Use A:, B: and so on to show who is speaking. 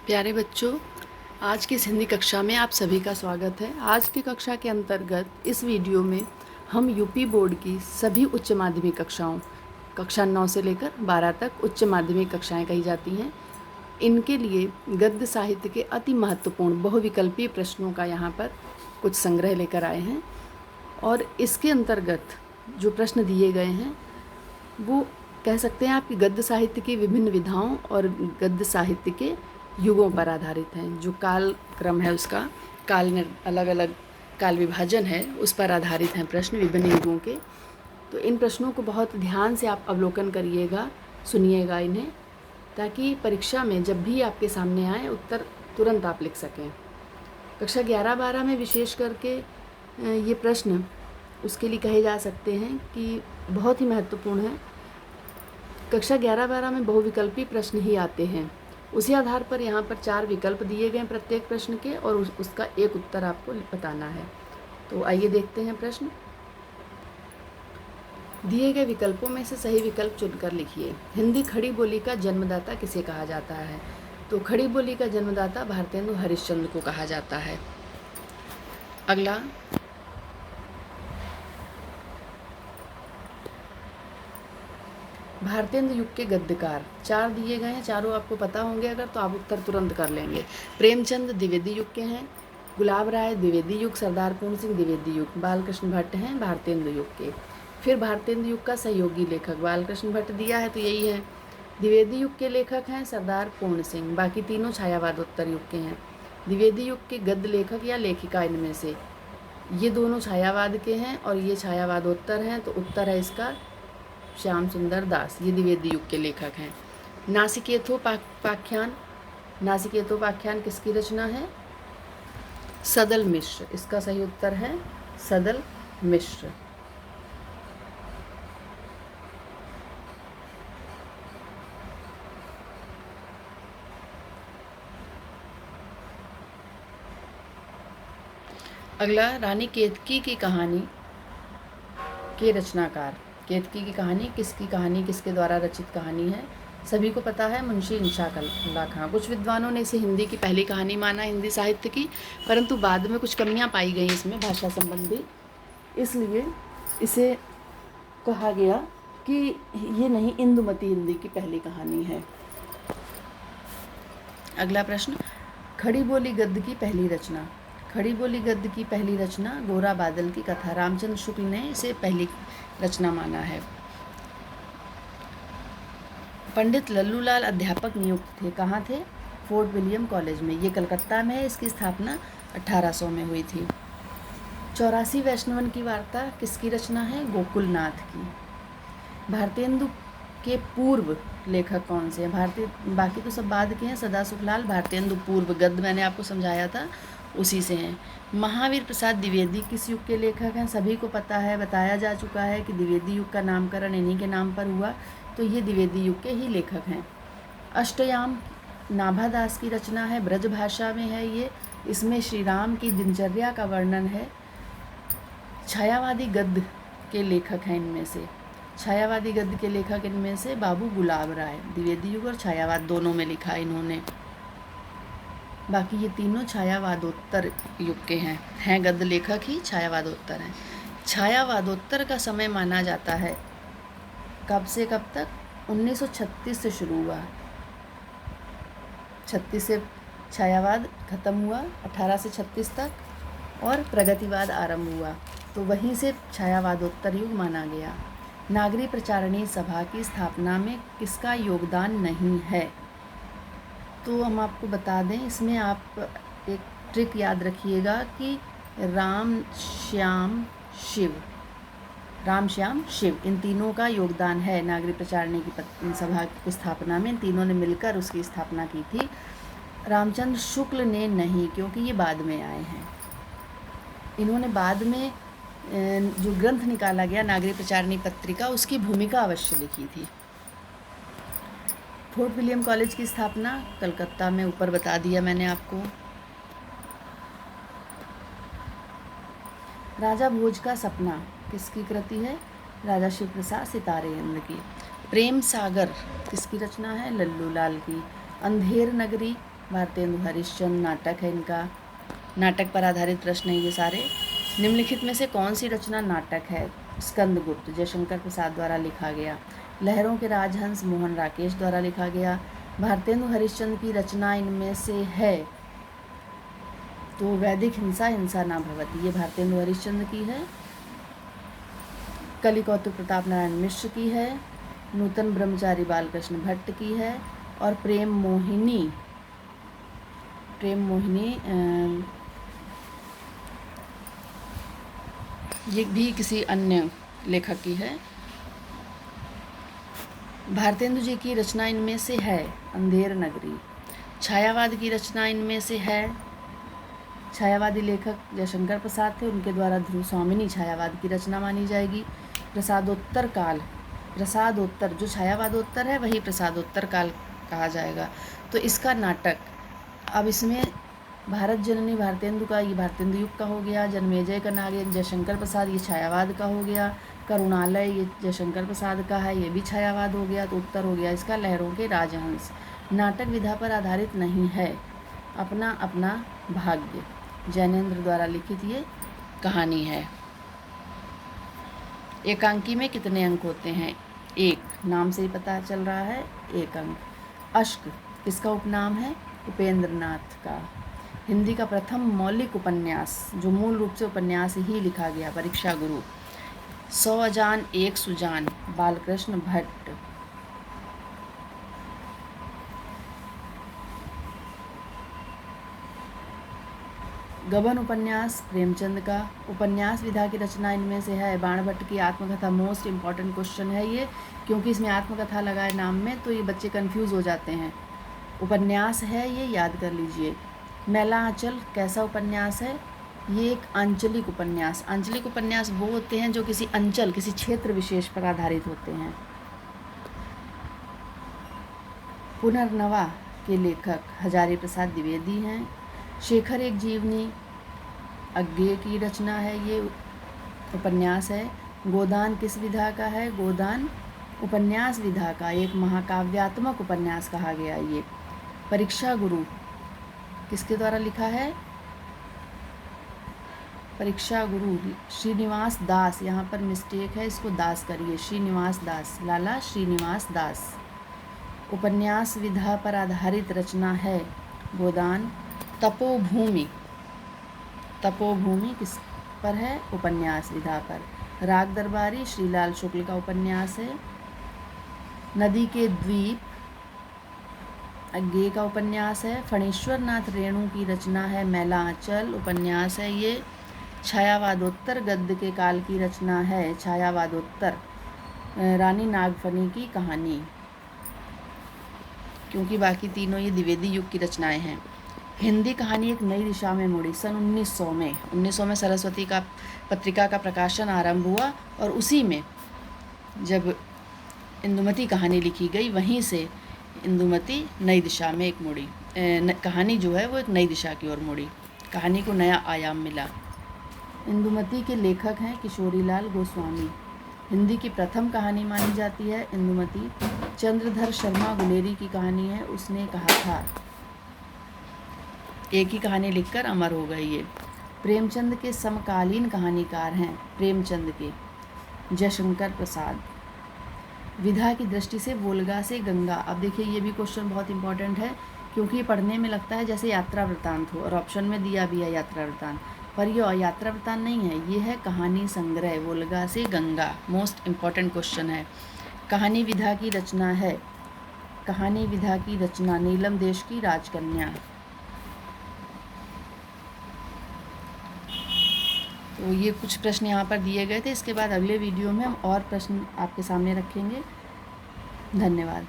A: प्यारे बच्चों, आज की इस हिंदी कक्षा में आप सभी का स्वागत है। आज की कक्षा के अंतर्गत इस वीडियो में हम यूपी बोर्ड की सभी उच्च माध्यमिक कक्षाओं, कक्षा 9 से लेकर 12 तक उच्च माध्यमिक कक्षाएं कही जाती हैं, इनके लिए गद्य साहित्य के अति महत्वपूर्ण बहुविकल्पीय प्रश्नों का यहाँ पर कुछ संग्रह लेकर आए हैं। और इसके अंतर्गत जो प्रश्न दिए गए हैं वो कह सकते हैं आपकी गद्य साहित्य की विभिन्न विधाओं और गद्य साहित्य के युगों पर आधारित हैं। जो काल क्रम है उसका काल में अलग अलग काल विभाजन है उस पर आधारित हैं प्रश्न विभिन्न युगों के। तो इन प्रश्नों को बहुत ध्यान से आप अवलोकन करिएगा, सुनिएगा इन्हें, ताकि परीक्षा में जब भी आपके सामने आए उत्तर तुरंत आप लिख सकें। कक्षा 11-12 में विशेष करके ये प्रश्न उसके लिए कहे जा सकते हैं कि बहुत ही महत्वपूर्ण है। कक्षा 11-12 में बहुविकल्पी प्रश्न ही आते हैं। उसी आधार पर यहाँ पर 4 विकल्प दिए गए प्रत्येक प्रश्न के और उसका एक उत्तर आपको बताना है। तो आइए देखते हैं प्रश्न। दिए गए विकल्पों में से सही विकल्प चुनकर लिखिए। हिंदी खड़ी बोली का जन्मदाता किसे कहा जाता है? तो खड़ी बोली का जन्मदाता भारतेंदु हरिश्चंद्र को कहा जाता है। अगला, भारतेंदु युग के गद्यकार 4 दिए गए हैं, चारों आपको पता होंगे अगर तो आप उत्तर तुरंत कर लेंगे। प्रेमचंद द्विवेदी युग के हैं, गुलाब राय द्विवेदी युग, सरदार पूर्ण सिंह द्विवेदी युग, बालकृष्ण भट्ट हैं भारतेंदु युग के। फिर भारतेंदु युग का सहयोगी लेखक बालकृष्ण भट्ट दिया है तो यही है। द्विवेदी युग के लेखक हैं सरदार पूर्ण सिंह, बाकी तीनों छायावादोत्तर युग के हैं। द्विवेदी युग के गद्य लेखक या लेखिका इनमें से ये दोनों छायावाद के हैं और ये छायावादोत्तर हैं, तो उत्तर है इसका श्याम सुंदर दास, ये द्विवेदी युग के लेखक हैं। नासिकेतोपाख्यान, नासिकेतोपाख्यान किसकी रचना है? सदल मिश्र, इसका सही उत्तर है सदल मिश्र। अगला, रानी केतकी की कहानी के रचनाकार। केतकी की कहानी किसकी कहानी, किसके द्वारा रचित कहानी है? सभी को पता है, मुंशी इंशाअ अल्लाह खां। कुछ विद्वानों ने इसे हिंदी की पहली कहानी माना, हिंदी साहित्य की, परंतु बाद में कुछ कमियां पाई गई इसमें भाषा संबंधी, इसलिए इसे कहा गया कि ये नहीं, इंदुमती हिंदी की पहली कहानी है। अगला प्रश्न, खड़ी बोली गद्य की पहली रचना। खड़ी बोली गद्य की पहली रचना गोरा बादल की कथा, रामचंद्र शुक्ल ने इसे पहली रचना माना है। पंडित लल्लूलाल अध्यापक नियुक्त थे, कहाँ थे? फोर्ट विलियम कॉलेज में, ये कलकत्ता में है। इसकी स्थापना 1800 में हुई थी। 84 वैष्णवन की वार्ता किसकी रचना है? गोकुलनाथ की। भारतेंदु के पूर्व लेखक कौन से हैं? बाकी तो सब बाद के हैं। सदा सुखलाल भारतेंदु पूर्व गद्य मैंने आपको समझाया था, उसी से हैं। महावीर प्रसाद द्विवेदी किस युग के लेखक हैं? सभी को पता है, बताया जा चुका है कि द्विवेदी युग का नामकरण इन्हीं के नाम पर हुआ, तो ये द्विवेदी युग के ही लेखक हैं। अष्टयाम नाभादास की रचना है, ब्रज भाषा में है ये। इसमें श्री राम की दिनचर्या का वर्णन है। छायावादी गद्य के लेखक हैं इनमें से, छायावादी गद्य के लेखक इनमें से बाबू गुलाब राय, द्विवेदी युग और छायावाद दोनों में लिखा इन्होंने। बाकी ये तीनों छायावादोत्तर युग के हैं गद्य लेखक ही छायावादोत्तर हैं। छायावादोत्तर का समय माना जाता है कब से कब तक? 1936 से शुरू हुआ, 36 से छायावाद खत्म हुआ, 18 से 36 तक, और प्रगतिवाद आरंभ हुआ, तो वहीं से छायावादोत्तर युग माना गया। नागरी प्रचारणी सभा की स्थापना में किसका योगदान नहीं है? तो हम आपको बता दें, इसमें आप एक ट्रिक याद रखिएगा कि राम श्याम शिव इन तीनों का योगदान है नागरी प्रचारणी की सभा की स्थापना में। इन तीनों ने मिलकर उसकी स्थापना की थी। रामचंद्र शुक्ल ने नहीं, क्योंकि ये बाद में आए हैं। इन्होंने बाद में जो ग्रंथ निकाला गया नागरी प्रचारणी पत्रिका, उसकी भूमिका अवश्य लिखी थी। फोर्ट विलियम कॉलेज की स्थापना कलकत्ता में, ऊपर बता दिया मैंने आपको। राजा भोज का सपना किसकी कृति है? राजा शिव प्रसाद सितारेंद्र की। प्रेम सागर किसकी रचना है? लल्लूलाल की। अंधेर नगरी भारतेंदु हरिश्चंद्र नाटक है इनका, नाटक पर आधारित प्रश्न है ये सारे। निम्नलिखित में से कौन सी रचना नाटक है? स्कंदगुप्त जयशंकर प्रसाद द्वारा लिखा गया। लहरों के राजहंस मोहन राकेश द्वारा लिखा गया। भारतेंदु हरिश्चंद्र की रचना इनमें से है तो वैदिक हिंसा हिंसा ना भवति, ये भारतेंदु हरिश्चंद्र की है। कलिकौतुक प्रताप नारायण मिश्र की है। नूतन ब्रह्मचारी बालकृष्ण भट्ट की है। और प्रेम मोहिनी ये भी किसी अन्य लेखक की है। भारतेंदु जी की रचना इनमें से है अंधेर नगरी। छायावाद की रचना इनमें से है, छायावादी लेखक जयशंकर प्रसाद थे, उनके द्वारा ध्रुव स्वामिनी छायावाद की रचना मानी जाएगी। प्रसादोत्तर काल, प्रसादोत्तर जो छायावादोत्तर है वही प्रसादोत्तर काल कहा जाएगा। तो इसका नाटक, अब इसमें भारत जननी भारतेंदु का, ये भारतेंदु युग का हो गया। जन्मेजय का नागेंद्र जयशंकर प्रसाद, ये छायावाद का हो गया। करुणालय ये जयशंकर प्रसाद का है, ये भी छायावाद हो गया। तो उत्तर हो गया इसका लहरों के राजहंस। नाटक विधा पर आधारित नहीं है, अपना अपना भाग्य जैनेन्द्र द्वारा लिखित ये कहानी है। एकांकी में कितने अंक होते हैं? 1, नाम से ही पता चल रहा है 1 अंक। अश्क किसका उपनाम है? उपेंद्र नाथ का। हिंदी का प्रथम मौलिक उपन्यास जो मूल रूप से उपन्यास ही लिखा गया, परीक्षा गुरु। 100 अजान 1 सुजान बालकृष्ण भट्ट। गबन उपन्यास प्रेमचंद का। उपन्यास विधा की रचना इनमें से है बाणभट्ट की आत्मकथा। मोस्ट इम्पॉर्टेंट क्वेश्चन है ये, क्योंकि इसमें आत्मकथा लगा है नाम में, तो ये बच्चे कंफ्यूज हो जाते हैं। उपन्यास है ये, याद कर लीजिए। मैला आंचल कैसा उपन्यास है? ये एक आंचलिक उपन्यास। आंचलिक उपन्यास वो होते हैं जो किसी अंचल, किसी क्षेत्र विशेष पर आधारित होते हैं। पुनर्नवा के लेखक हजारी प्रसाद द्विवेदी हैं। शेखर एक जीवनी अज्ञेय की रचना है, ये उपन्यास है। गोदान किस विधा का है? गोदान उपन्यास विधा का एक महाकाव्यात्मक उपन्यास कहा गया ये। परीक्षा गुरु किसके द्वारा लिखा है? परीक्षा गुरु श्रीनिवास दास, यहाँ पर मिस्टेक है, इसको दास करिए, श्रीनिवास दास, लाला श्रीनिवास दास। उपन्यास विधा पर आधारित रचना है गोदान। तपोभूमि, तपोभूमि किस पर है? उपन्यास विधा पर। राग दरबारी श्रीलाल शुक्ल का उपन्यास है। नदी के द्वीप अज्ञेय का उपन्यास है। फणीश्वर नाथ रेणु की रचना है मैला आंचल उपन्यास है ये। छायावादोत्तर गद्य के काल की रचना है छायावादोत्तर रानी नागफनी की कहानी, क्योंकि बाकी तीनों ये द्विवेदी युग की रचनाएं हैं। हिंदी कहानी एक नई दिशा में मुड़ी सन 1900 में सरस्वती का पत्रिका का प्रकाशन आरंभ हुआ, और उसी में जब इंदुमती कहानी लिखी गई, वहीं से इंदुमती नई दिशा में एक मुड़ी, कहानी जो है वो एक नई दिशा की ओर मुड़ी, कहानी को नया आयाम मिला। इंदुमती के लेखक हैं किशोरीलाल गोस्वामी। हिंदी की प्रथम कहानी मानी जाती है इंदुमती। चंद्रधर शर्मा गुलेरी की कहानी है, उसने कहा था। एक ही कहानी लिखकर अमर हो गई ये। प्रेमचंद के समकालीन कहानीकार हैं प्रेमचंद के जयशंकर प्रसाद। विधा की दृष्टि से वोल्गा से गंगा, अब देखिए ये भी क्वेश्चन बहुत इंपॉर्टेंट है, क्योंकि ये पढ़ने में लगता है जैसे यात्रा वृत्तांत हो, और ऑप्शन में दिया भी है यात्रा वृत्तांत, पर ये यात्रा वृत्तांत नहीं है, ये है कहानी संग्रह वोल्गा से गंगा। मोस्ट इम्पॉर्टेंट क्वेश्चन है। कहानी विधा की रचना है, कहानी विधा की रचना नीलम देश की राजकन्या। तो ये कुछ प्रश्न यहाँ पर दिए गए थे। इसके बाद अगले वीडियो में हम और प्रश्न आपके सामने रखेंगे। धन्यवाद।